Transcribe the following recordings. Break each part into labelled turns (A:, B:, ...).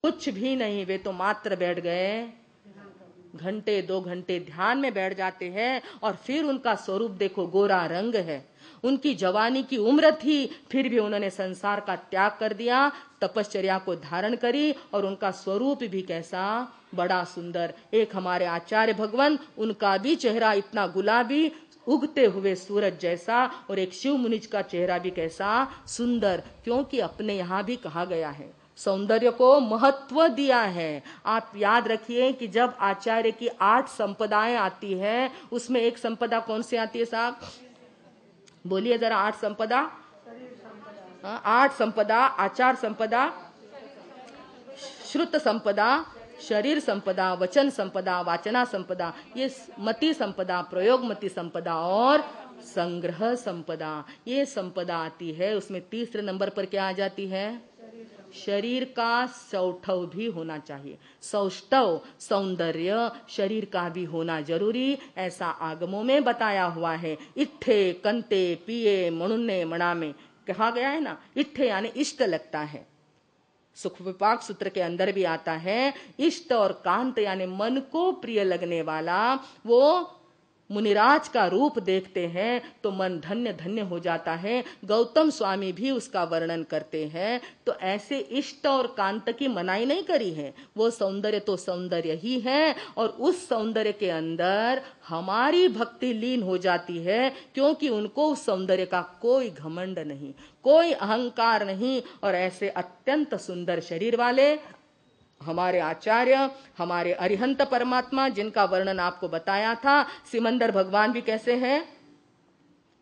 A: कुछ भी नहीं, वे तो मात्र बैठ गए, घंटे 2 घंटे ध्यान में बैठ जाते हैं और फिर उनका स्वरूप देखो, गोरा रंग है। उनकी जवानी की उम्र थी, फिर भी उन्होंने संसार का त्याग कर दिया, तपश्चर्या को धारण करी और उनका स्वरूप भी कैसा, बड़ा सुंदर। एक हमारे आचार्य भगवान, उनका भी चेहरा इतना गुलाबी उगते हुए सूरज जैसा, और एक शिव मुनिज का चेहरा भी कैसा सुंदर, क्योंकि अपने यहाँ भी कहा गया है, सौंदर्य को महत्व दिया है। आप याद रखिए कि जब आचार्य की 8 संपदाएं आती है, उसमें एक संपदा कौन सी आती है साहब, बोलिए जरा। 8 संपदा, 8 संपदा, आचार संपदा, श्रुत संपदा, शरीर संपदा, वचन संपदा, वाचना संपदा, ये मति संपदा, प्रयोग मति संपदा और संग्रह संपदा, ये संपदा आती है। उसमें तीसरे नंबर पर क्या आ जाती है, शरीर का सौष्ठव भी होना चाहिए। सौष्ठव सौंदर्य शरीर का भी होना जरूरी, ऐसा आगमों में बताया हुआ है। इट्ठे कंते पिए मणुन्ने मणा में कहा गया है ना, इट्ठे यानी इष्ट लगता है। सुख विपाक सूत्र के अंदर भी आता है, इष्ट और कांत यानी मन को प्रिय लगने वाला, वो मुनिराज का रूप देखते हैं तो मन धन्य धन्य हो जाता है। गौतम स्वामी भी उसका वर्णन करते हैं। तो ऐसे इष्ट और कांत की मनाही नहीं करी है, वो सौंदर्य तो सौंदर्य ही है, और उस सौंदर्य के अंदर हमारी भक्ति लीन हो जाती है, क्योंकि उनको उस सौंदर्य का कोई घमंड नहीं, कोई अहंकार नहीं। और ऐसे अत्यंत सुंदर शरीर वाले हमारे आचार्य, हमारे अरिहंत परमात्मा, जिनका वर्णन आपको बताया था, सिमंदर भगवान भी कैसे हैं,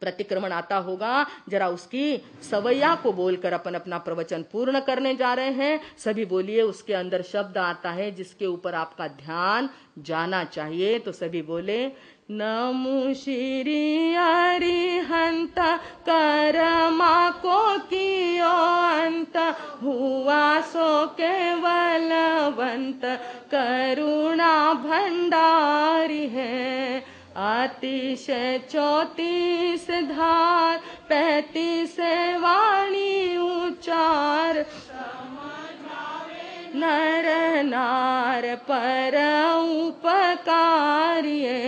A: प्रतिक्रमण आता होगा, जरा उसकी सवैया को बोलकर अपन अपना प्रवचन पूर्ण करने जा रहे हैं। सभी बोलिए, उसके अंदर शब्द आता है जिसके ऊपर आपका ध्यान जाना चाहिए, तो सभी बोले, नमु श्री अरिहंत करमा को कियो अंत, हुआ सो केवलवंत करुणा भंडारी है। अतिशय 34 धार 35 वाणी उचार, नर नार पर उपकारिये।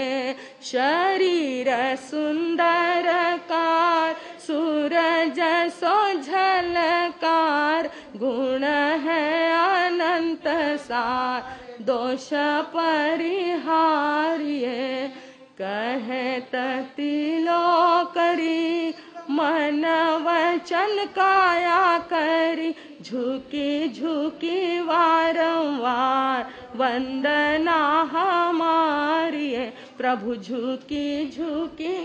A: शरीर सुंदर कार सूरज सो झलकार, गुण है अनंत सार दोष परिहारिये। कहे ततिलो करी मन वचन काया करी, झुकी झुकी वारंवार वंदना हमारी है। प्रभु झुकी झुकी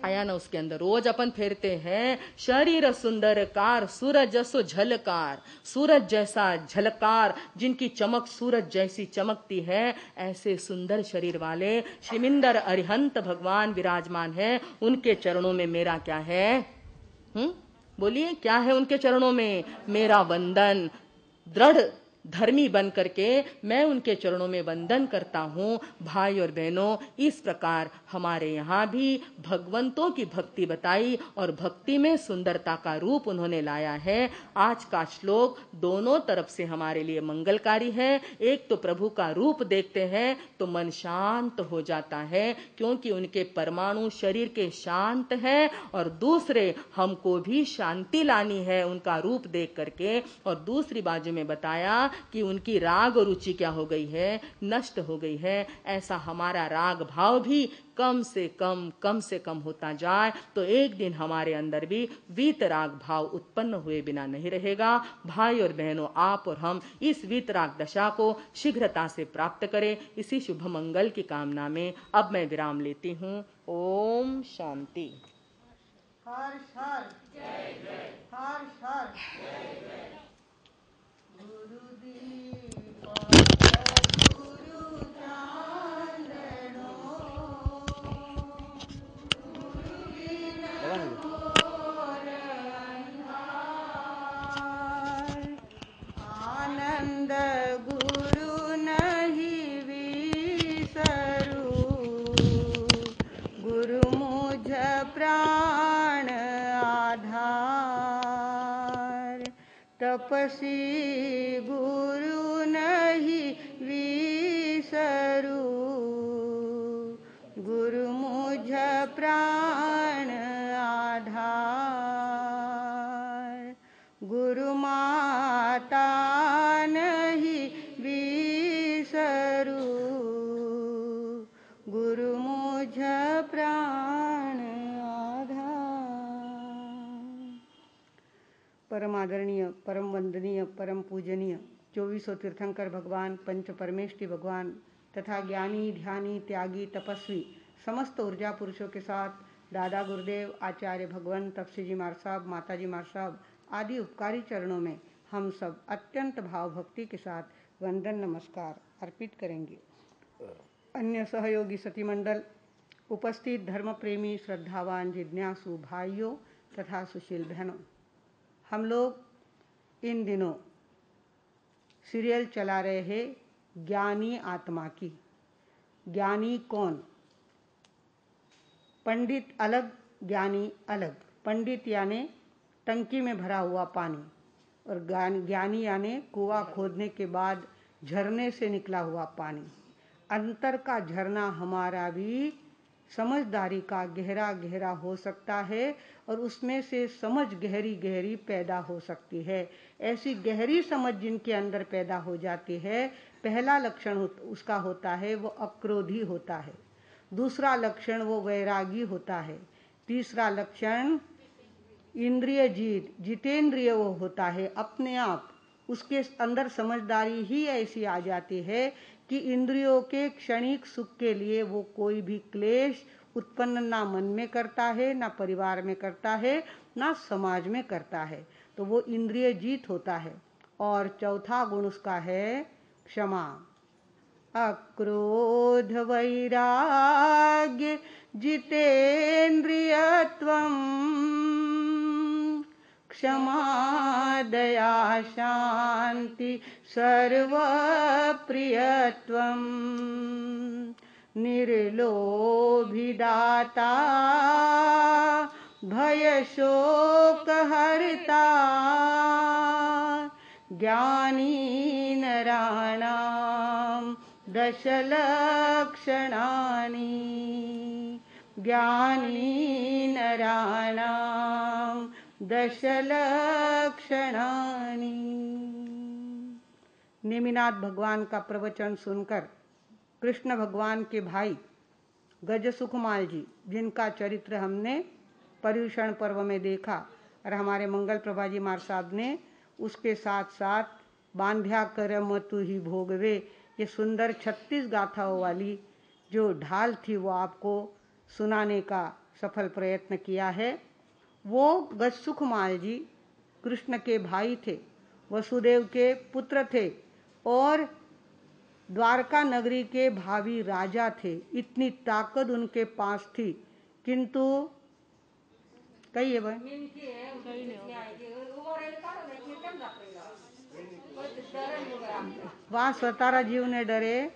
A: आया ना उसके अंदर, रोज अपन फेरते हैं। शरीर सुंदर कार सूरज सो झलकार, सूरज जैसा झलकार, जिनकी चमक सूरज जैसी चमकती है, ऐसे सुंदर शरीर वाले श्रीमिंदर अरिहंत भगवान विराजमान है। उनके चरणों में मेरा क्या है, बोलिए क्या है उनके चरणों में, मेरा वंदन। दृढ़ धर्मी बन करके मैं उनके चरणों में वंदन करता हूँ। भाई और बहनों, इस प्रकार हमारे यहाँ भी भगवंतों की भक्ति बताई और भक्ति में सुंदरता का रूप उन्होंने लाया है। आज का श्लोक दोनों तरफ से हमारे लिए मंगलकारी है। एक तो प्रभु का रूप देखते हैं तो मन शांत हो जाता है, क्योंकि उनके परमाणु शरीर के शांत हैं, और दूसरे हमको भी शांति लानी है उनका रूप देख करके। और दूसरी बाजू में बताया कि उनकी राग रुचि क्या हो गई है, नष्ट हो गई है। ऐसा हमारा राग भाव भी कम से कम होता जाए तो एक दिन हमारे अंदर भी वीतराग भाव उत्पन्न हुए बिना नहीं रहेगा। भाई और बहनों, आप और हम इस वीतराग दशा को शीघ्रता से प्राप्त करें, इसी शुभ मंगल की कामना में अब मैं विराम लेती हूँ। ओम शांति।
B: हर हर जय जय, हर हर जय जय। आनंद गुरु नहीं विसरू, गुरु मुझ प्राण आधार। तपसी गुरु नहीं विसरू, गुरु मुझ प्राण आधार, गुरु माता नहीं विसरू, गुरु मुझ प्राण आधार। परम आदरणीय, परम वंदनीय, परम पूजनीय 2400 तीर्थंकर भगवान, पंच परमेष्टि भगवान तथा ज्ञानी, ध्यानी, त्यागी, तपस्वी समस्त ऊर्जा पुरुषों के साथ दादा गुरुदेव, आचार्य भगवान, तपसी जी मार साहब, माता जी मार साहब आदि उपकारी चरणों में हम सब अत्यंत भाव भक्ति के साथ वंदन नमस्कार अर्पित करेंगे। अन्य सहयोगी सती मंडल, उपस्थित धर्म प्रेमी, श्रद्धावान, जिज्ञासु भाइयों तथा सुशील बहनों, हम लोग इन दिनों सीरियल चला रहे हैं ज्ञानी आत्मा की। ज्ञानी कौन? पंडित अलग, ज्ञानी अलग। पंडित यानी टंकी में भरा हुआ पानी और ज्ञानी यानी कुआं खोदने के बाद झरने से निकला हुआ पानी। अंतर का झरना हमारा भी समझदारी का गहरा गहरा हो सकता है और उसमें से समझ गहरी गहरी पैदा हो सकती है। ऐसी गहरी समझ जिनके अंदर पैदा हो जाती है, पहला लक्षण उसका होता है वो अक्रोधी होता है, दूसरा लक्षण वो वैरागी होता है, तीसरा लक्षण इंद्रिय जीत, जितेंद्रिय वो होता है। अपने आप उसके अंदर समझदारी ही ऐसी आ जाती है कि इंद्रियों के क्षणिक सुख के लिए वो कोई भी क्लेश उत्पन्न ना मन में करता है, ना परिवार में करता है, ना समाज में करता है, तो वो इंद्रिय जीत होता है। और चौथा गुण उसका है क्षमा। अक्रोध वैराग्य जितेन्द्रियत्वम्, क्षमा दया शांति सर्वप्रियत्वम्, निर्लोभिदाता भय शोक हरता, ज्ञानी नराणां दश लक्षणानि, ज्ञानी नराणां दश लक्षणानि। नेमिनाथ भगवान का प्रवचन सुनकर कृष्ण भगवान के भाई गज सुखमाल जी, जिनका चरित्र हमने पर्युषण पर्व में देखा और हमारे मंगल प्रभा जी मार साहब ने उसके साथ साथ बांध्या करम तू ही भोगवे, ये सुंदर 36 गाथाओं वाली जो ढाल थी वो आपको सुनाने का सफल प्रयत्न किया है। वो गज सुखमाल जी कृष्ण के भाई थे, वसुदेव के पुत्र थे और द्वारका नगरी के भावी राजा थे। इतनी ताकत उनके पास थी, किंतु कही है भाई वहाँ स्वतारा जीव ने डरे।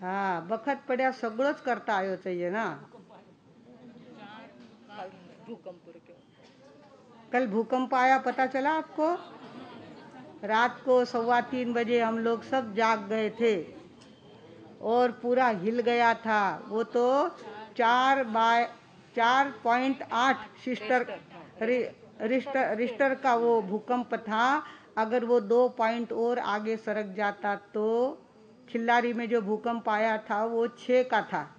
B: हाँ, बखत पड़ा सगळंच करता आयो चाहिए ना। कल भूकंप आया, पता चला आपको? रात को 3:15 बजे हम लोग सब जाग गए थे और पूरा हिल गया था। वो तो 4.8 रिश्टर का वो भूकंप था। अगर वो 2 पॉइंट और आगे सरक जाता तो खिल्लारी में जो भूकंप आया था वो 6 का था,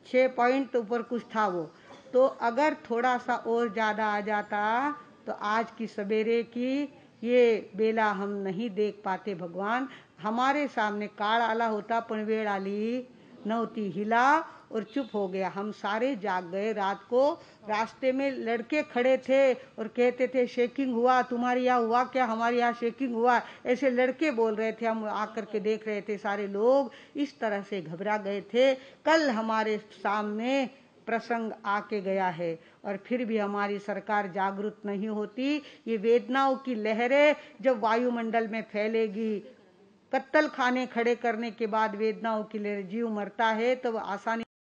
B: 6 पॉइंट ऊपर कुछ था वो। तो अगर थोड़ा सा और ज्यादा आ जाता तो आज की सवेरे की ये बेला हम नहीं देख पाते। भगवान हमारे सामने काल आला होता पण वेळ आली नव्हती, हिला और चुप हो गया। हम सारे जाग गए। रात को रास्ते में लड़के खड़े थे और कहते थे शेकिंग हुआ, तुम्हारे यहाँ हुआ क्या? हमारे यहाँ शेकिंग हुआ, ऐसे लड़के बोल रहे थे। हम आकर के देख रहे थे, सारे लोग इस तरह से घबरा गए थे। कल हमारे सामने प्रसंग आके गया है और फिर भी हमारी सरकार जागरूक नहीं होती। ये वेदनाओं की लहरें जब वायुमंडल में फैलेगी, कत्तल खाने खड़े करने के बाद वेदनाओं की लहर, जीव मरता है तो वो आसानी